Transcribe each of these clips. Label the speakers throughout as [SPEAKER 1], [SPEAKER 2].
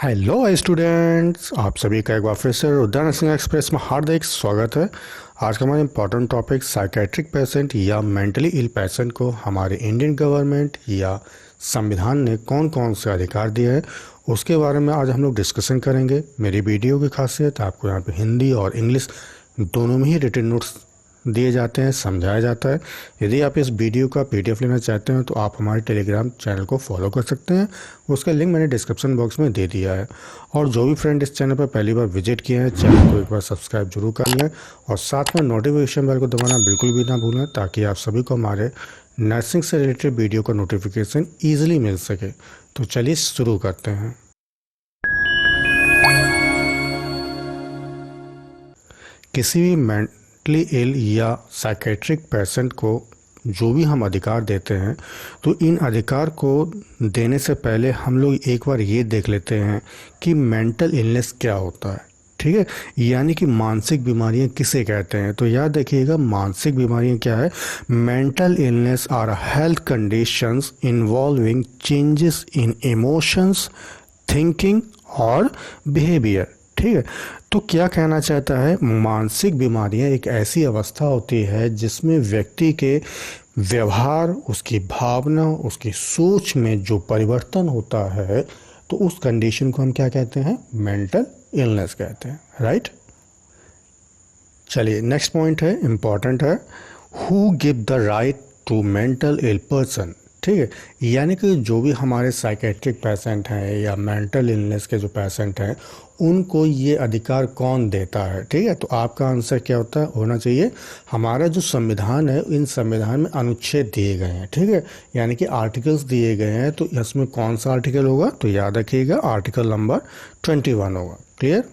[SPEAKER 1] Hello students, आप सभी का एक बार फिर से रुद्रा नर्सिंग एक्सप्रेस में हार्दिक स्वागत है। आज का हमारा इम्पोर्टेंट टॉपिक साइकेट्रिक पेशेंट या मेंटली इल पेशेंट को हमारे इंडियन गवर्नमेंट या संविधान ने कौन कौन से अधिकार दिए हैं उसके बारे में आज हम लोग डिस्कशन करेंगे। मेरी वीडियो की खासियत आपको यहाँ पे हिंदी और इंग्लिश दोनों में ही रिटन नोट्स दिए जाते हैं, समझाया जाता है। यदि आप इस वीडियो का पीडीएफ लेना चाहते हैं तो आप हमारे टेलीग्राम चैनल को फॉलो कर सकते हैं, उसका लिंक मैंने डिस्क्रिप्शन बॉक्स में दे दिया है। और जो भी फ्रेंड इस चैनल पर पहली बार विजिट किए हैं, चैनल को एक बार सब्सक्राइब जरूर कर लें और साथ में नोटिफिकेशन बेल को दबाना बिल्कुल भी ना भूलें, ताकि आप सभी को हमारे नर्सिंग से रिलेटेड वीडियो का नोटिफिकेशन ईजिली मिल सके। तो चलिए शुरू करते हैं। किसी भी मेंटली इल या साइकेट्रिक पेशेंट को जो भी हम अधिकार देते हैं, तो इन अधिकार को देने से पहले हम लोग एक बार ये देख लेते हैं कि मेंटल इलनेस क्या होता है। ठीक है, यानी कि मानसिक बीमारियां किसे कहते हैं। तो याद रखिएगा, मानसिक बीमारियां क्या है? Mental illness are health conditions involving changes in emotions, thinking और बिहेवियर। ठीक है, तो क्या कहना चाहता है? मानसिक बीमारियां एक ऐसी अवस्था होती है जिसमें व्यक्ति के व्यवहार, उसकी भावना, उसकी सोच में जो परिवर्तन होता है, तो उस कंडीशन को हम क्या कहते हैं? मेंटल इलनेस कहते हैं। राइट, चलिए नेक्स्ट पॉइंट है, इंपॉर्टेंट है। Who give the right to mental ill person. ठीक है, यानी कि जो भी हमारे साइकेट्रिक पेशेंट हैं या मेंटल इलनेस के जो पेशेंट हैं, उनको ये अधिकार कौन देता है? ठीक है, तो आपका आंसर क्या होना चाहिए? हमारा जो संविधान है, इन संविधान में अनुच्छेद दिए गए हैं। ठीक है, यानी कि आर्टिकल्स दिए गए हैं। तो इसमें कौन सा आर्टिकल होगा? तो याद रखिएगा, आर्टिकल नंबर 21 होगा। क्लियर?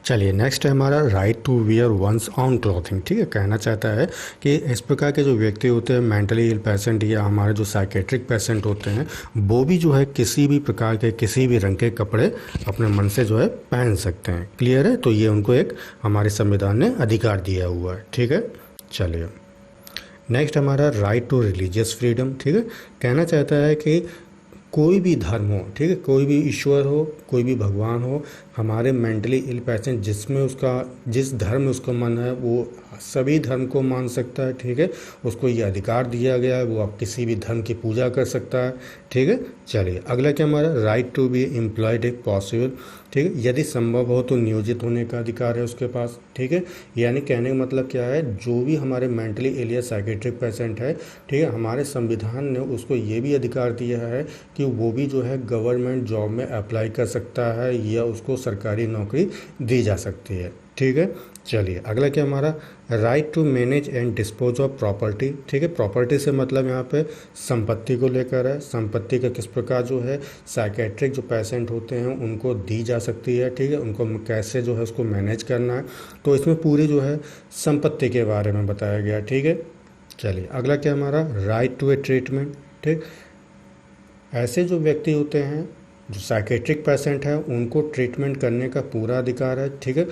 [SPEAKER 1] चलिए नेक्स्ट है हमारा right to wear one's own clothing. ठीक है, कहना चाहता है कि इस प्रकार के जो व्यक्ति होते हैं, मेंटली इल पेशेंट या हमारे जो साइकेट्रिक पेशेंट होते हैं, वो भी जो है किसी भी प्रकार के किसी भी रंग के कपड़े अपने मन से जो है पहन सकते हैं। क्लियर है? तो ये उनको एक हमारे संविधान ने अधिकार दिया हुआ है। ठीक है, चलिए नेक्स्ट हमारा राइट टू रिलीजियस फ्रीडम। ठीक है, कहना चाहता है कि कोई भी धर्म हो, ठीक है, कोई भी ईश्वर हो, कोई भी भगवान हो, हमारे मेंटली इल पेशेंट जिस धर्म में उसका मन है, वो सभी धर्म को मान सकता है। ठीक है, उसको ये अधिकार दिया गया है, वो आप किसी भी धर्म की पूजा कर सकता है। ठीक है, चलिए अगला क्या हमारा right to be employed if possible. ठीक है, यदि संभव हो तो नियोजित होने का अधिकार है उसके पास। ठीक है, यानी कहने का मतलब क्या है? जो भी हमारे मेंटली इल या साइकेट्रिक पेशेंट है, ठीक है, हमारे संविधान ने उसको ये भी अधिकार दिया है कि वो भी जो है गवर्नमेंट जॉब में अप्लाई कर सकता है या उसको सरकारी नौकरी दी जा सकती है। ठीक है, चलिए अगला क्या हमारा right to manage and dispose of property. ठीक है, प्रॉपर्टी से मतलब यहाँ पे संपत्ति को लेकर है। संपत्ति का किस प्रकार जो है साइकेट्रिक जो पेशेंट होते हैं उनको दी जा सकती है। ठीक है, उनको कैसे जो है उसको मैनेज करना है, तो इसमें पूरी जो है संपत्ति के बारे में बताया गया। ठीक है, चलिए अगला क्या हमारा राइट टू ए ट्रीटमेंट। ठीक, ऐसे जो व्यक्ति होते हैं जो साइकेट्रिक पेशेंट है, उनको ट्रीटमेंट करने का पूरा अधिकार है। ठीक है,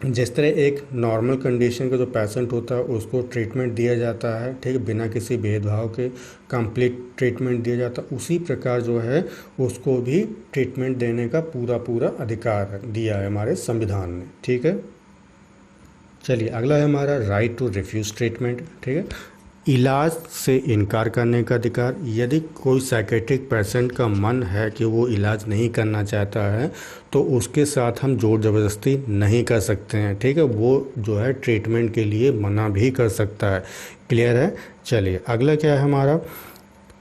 [SPEAKER 1] जिस तरह एक नॉर्मल कंडीशन का जो पेशेंट होता है उसको ट्रीटमेंट दिया जाता है, ठीक है, बिना किसी भेदभाव के कंप्लीट ट्रीटमेंट दिया जाता है, उसी प्रकार जो है उसको भी ट्रीटमेंट देने का पूरा अधिकार दिया है हमारे संविधान ने। ठीक है, चलिए अगला है हमारा राइट टू रिफ्यूज़ ट्रीटमेंट। ठीक है, इलाज से इनकार करने का अधिकार। यदि कोई साइकेट्रिक पेशेंट का मन है कि वो इलाज नहीं करना चाहता है, तो उसके साथ हम जोर ज़बरदस्ती नहीं कर सकते हैं। ठीक है, वो जो है ट्रीटमेंट के लिए मना भी कर सकता है। क्लियर है? चलिए अगला क्या है हमारा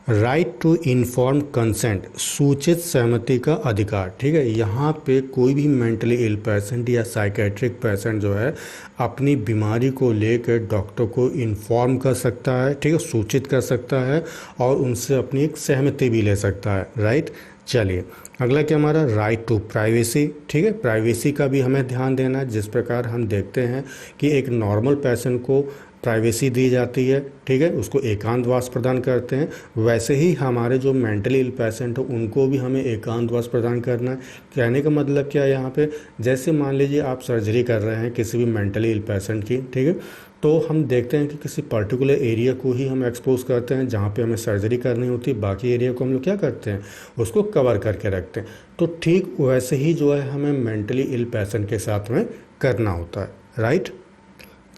[SPEAKER 1] राइट टू इन्फॉर्म कंसेंट, सूचित सहमति का अधिकार। ठीक है, यहाँ पे कोई भी मेंटली इल पेशेंट या साइकेट्रिक पेशेंट जो है अपनी बीमारी को लेकर डॉक्टर को इन्फॉर्म कर सकता है। ठीक है, सूचित कर सकता है और उनसे अपनी एक सहमति भी ले सकता है। राइट, चलिए अगला क्या हमारा राइट टू प्राइवेसी। ठीक है, प्राइवेसी का भी हमें ध्यान देना है। जिस प्रकार हम देखते हैं कि एक नॉर्मल पेशेंट को प्राइवेसी दी जाती है, ठीक है, उसको एकांतवास प्रदान करते हैं। वैसे ही हमारे जो मेंटली इल पेशेंट हो उनको भी हमें एकांतवास प्रदान करना है। कहने का मतलब क्या है यहाँ पे, जैसे मान लीजिए आप सर्जरी कर रहे हैं किसी भी मेंटली इल पेशेंट की, ठीक है, तो हम देखते हैं कि किसी पर्टिकुलर एरिया को ही हम एक्सपोज करते हैं जहाँ पे हमें सर्जरी करनी होती है, बाकी एरिया को हम लोग क्या करते हैं, उसको कवर करके रखते हैं। तो ठीक वैसे ही जो है हमें मेंटली इल पेशेंट के साथ में करना होता है, राइट।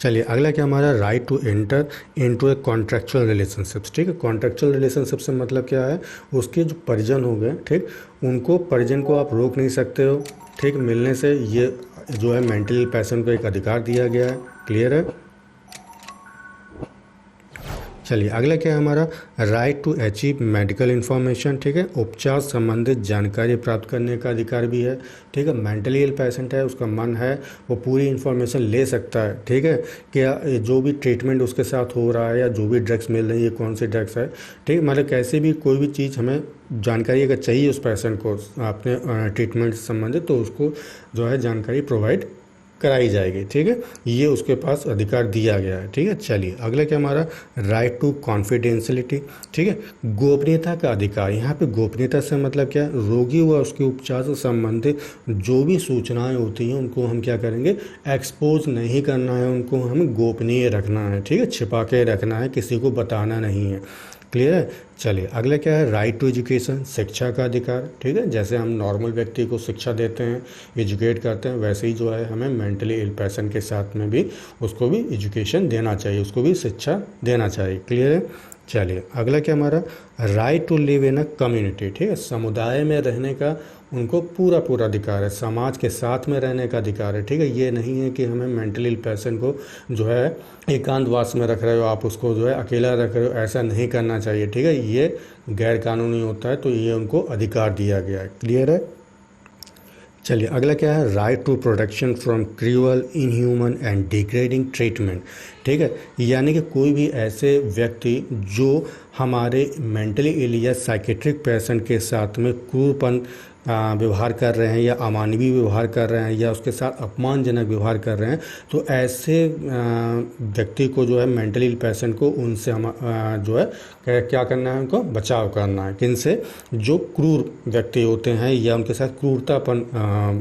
[SPEAKER 1] चलिए अगला क्या हमारा, right to enter into a contractual relationships, ठीक है। कॉन्ट्रेक्चुअल रिलेशनशिप से मतलब क्या है, उसके जो परिजन हो गए, ठीक, उनको परिजन को आप रोक नहीं सकते हो, ठीक, मिलने से। ये जो है मेंटली पेशेंट को एक अधिकार दिया गया है, क्लियर है। चलिए अगला क्या है हमारा, right to achieve medical information, ठीक है, उपचार संबंधित जानकारी प्राप्त करने का अधिकार भी है, ठीक है। मेंटली इल पेशेंट है, उसका मन है, वो पूरी इन्फॉर्मेशन ले सकता है, ठीक है, क्या जो भी ट्रीटमेंट उसके साथ हो रहा है या जो भी ड्रग्स मिल रही है कौन सी ड्रग्स है, ठीक है, मतलब कैसे भी कोई भी चीज़ हमें जानकारी अगर चाहिए उस पेशेंट को अपने ट्रीटमेंट से संबंधित, तो उसको जो है जानकारी प्रोवाइड कराई जाएगी, ठीक है, ये उसके पास अधिकार दिया गया है, ठीक है। चलिए अगला क्या हमारा, राइट टू कॉन्फिडेंशियलिटी, ठीक है, गोपनीयता का अधिकार। यहाँ पे गोपनीयता से मतलब क्या है, रोगी व उसके उपचार से संबंधित जो भी सूचनाएं होती हैं उनको हम क्या करेंगे, एक्सपोज नहीं करना है, उनको हमें गोपनीय रखना है, ठीक है, छिपा के रखना है, किसी को बताना नहीं है, क्लियर है। चलिए अगला क्या है, राइट टू एजुकेशन, शिक्षा का अधिकार, ठीक है, जैसे हम नॉर्मल व्यक्ति को शिक्षा देते हैं, एजुकेट करते हैं, वैसे ही जो है हमें मेंटली इल पेशेंट के साथ में भी उसको भी एजुकेशन देना चाहिए, उसको भी शिक्षा देना चाहिए, क्लियर है। चलिए अगला क्या हमारा, right to live in a community, ठीक है, समुदाय में रहने का उनको पूरा पूरा अधिकार है, समाज के साथ में रहने का अधिकार है, ठीक है। ये नहीं है कि हमें मेंटली इल पेशेंट को जो है एकांतवास में रख रहे हो, आप उसको जो है अकेला रख रहे हो, ऐसा नहीं करना चाहिए, ठीक है, ये गैर कानूनी होता है, तो ये उनको अधिकार दिया गया है, क्लियर है। चलिए अगला क्या है, right to protection from cruel, inhuman and degrading treatment, ठीक है, यानी कि कोई भी ऐसे व्यक्ति जो हमारे मेंटली इल या साइकेट्रिक पेशेंट के साथ में क्रूरपन व्यवहार कर रहे हैं या अमानवीय व्यवहार कर रहे हैं या उसके साथ अपमानजनक व्यवहार कर रहे हैं, तो ऐसे व्यक्ति को जो है मेंटली इल पेशेंट को उनसे हम जो है क्या करना है, उनको बचाव करना है, किनसे, जो क्रूर व्यक्ति होते हैं या उनके साथ क्रूरतापन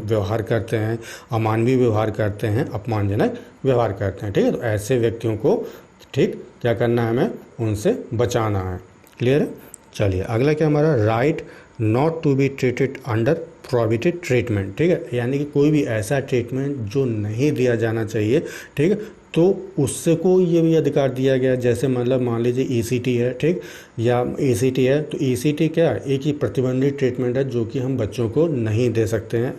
[SPEAKER 1] व्यवहार करते हैं, अमानवीय व्यवहार करते हैं, अपमानजनक व्यवहार करते हैं, ठीक है, तो ऐसे व्यक्तियों को ठीक क्या करना है, हमें उनसे बचाना है, क्लियर है। चलिए अगला क्या हमारा, right not to be treated under prohibited treatment, ठीक है, यानी कि कोई भी ऐसा ट्रीटमेंट जो नहीं दिया जाना चाहिए, ठीक है, तो उससे को ये भी अधिकार दिया गया। जैसे मतलब मान लीजिए ईसीटी है, ठीक, या ईसीटी है, तो ईसीटी क्या है, एक ही प्रतिबंधित ट्रीटमेंट है जो कि हम बच्चों को नहीं दे सकते हैं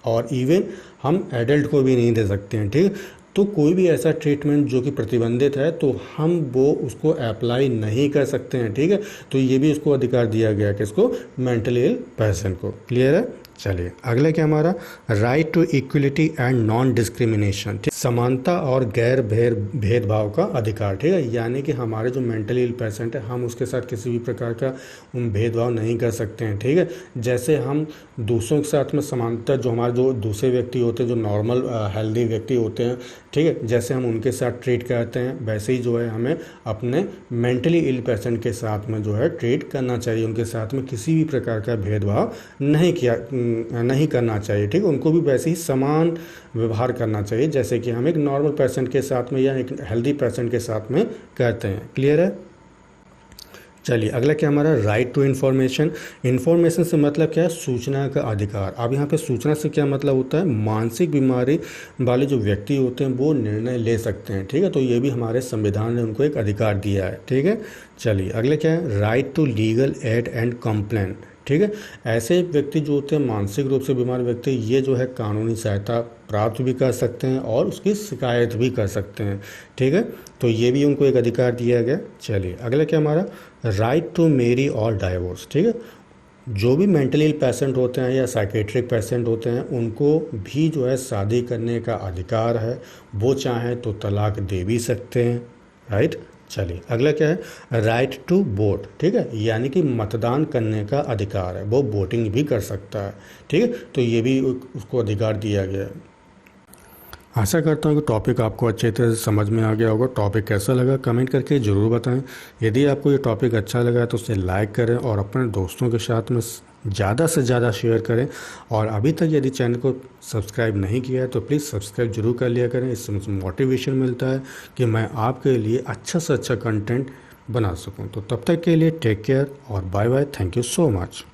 [SPEAKER 1] और इवन हम एडल्ट को भी नहीं दे सकते हैं, ठीक। तो कोई भी ऐसा ट्रीटमेंट जो कि प्रतिबंधित है तो हम वो उसको अप्लाई नहीं कर सकते हैं, ठीक है, तो ये भी उसको अधिकार दिया गया है किसको, मेंटली इल पेशेंट को, क्लियर है। चलिए अगला क्या हमारा, right to equality and non discrimination, समानता और गैर भेदभाव का अधिकार, ठीक है, यानी कि हमारे जो मेंटली इल पेशेंट है हम उसके साथ किसी भी प्रकार का भेदभाव नहीं कर सकते हैं, ठीक है। जैसे हम दूसरों के साथ में समानता, जो हमारे जो दूसरे व्यक्ति होते हैं, जो नॉर्मल हेल्दी व्यक्ति होते हैं, ठीक है, जैसे हम उनके साथ ट्रीट करते हैं वैसे ही जो है हमें अपने मेंटली इल पेशेंट के साथ में जो है ट्रीट करना चाहिए, उनके साथ में किसी भी प्रकार का भेदभाव नहीं करना चाहिए, ठीक है, उनको भी वैसे ही समान व्यवहार करना चाहिए जैसे कि हम एक नॉर्मल पेशेंट के साथ में या एक हेल्दी पेशेंट के साथ में करते हैं, क्लियर है। चलिए अगला क्या हमारा, राइट टू इन्फॉर्मेशन, इन्फॉर्मेशन से मतलब क्या है, सूचना का अधिकार। अब यहाँ पे सूचना से क्या मतलब होता है, मानसिक बीमारी वाले जो व्यक्ति होते हैं वो निर्णय ले सकते हैं, ठीक है, तो ये भी हमारे संविधान ने उनको एक अधिकार दिया है, ठीक है। चलिए अगले क्या है, right to legal aid and complaint, ठीक है, ऐसे व्यक्ति जो होते हैं मानसिक रूप से बीमार व्यक्ति, ये जो है कानूनी सहायता प्राप्त भी कर सकते हैं और उसकी शिकायत भी कर सकते हैं, ठीक है, तो ये भी उनको एक अधिकार दिया गया। चलिए अगला क्या हमारा, राइट टू मैरी और डाइवोर्स, ठीक है, जो भी मेंटली इल पेशेंट होते हैं या साइकेट्रिक पेशेंट होते हैं उनको भी जो है शादी करने का अधिकार है, वो चाहें तो तलाक दे भी सकते हैं, राइट। चलिए अगला क्या है, राइट टू वोट, ठीक है, यानी कि मतदान करने का अधिकार है, वो वोटिंग भी कर सकता है, ठीक है, तो ये भी उसको अधिकार दिया गया है। आशा करता हूँ कि टॉपिक आपको अच्छे तरह से समझ में आ गया होगा। टॉपिक कैसा लगा कमेंट करके ज़रूर बताएं। यदि आपको ये टॉपिक अच्छा लगा तो उसे लाइक करें और अपने दोस्तों के साथ में ज़्यादा से ज़्यादा शेयर करें। और अभी तक यदि चैनल को सब्सक्राइब नहीं किया है तो प्लीज़ सब्सक्राइब जरूर कर लिया करें। इससे मुझे मोटिवेशन मिलता है कि मैं आपके लिए अच्छा से अच्छा कंटेंट बना सकूं। तो तब तक के लिए टेक केयर और bye bye. Thank you so much.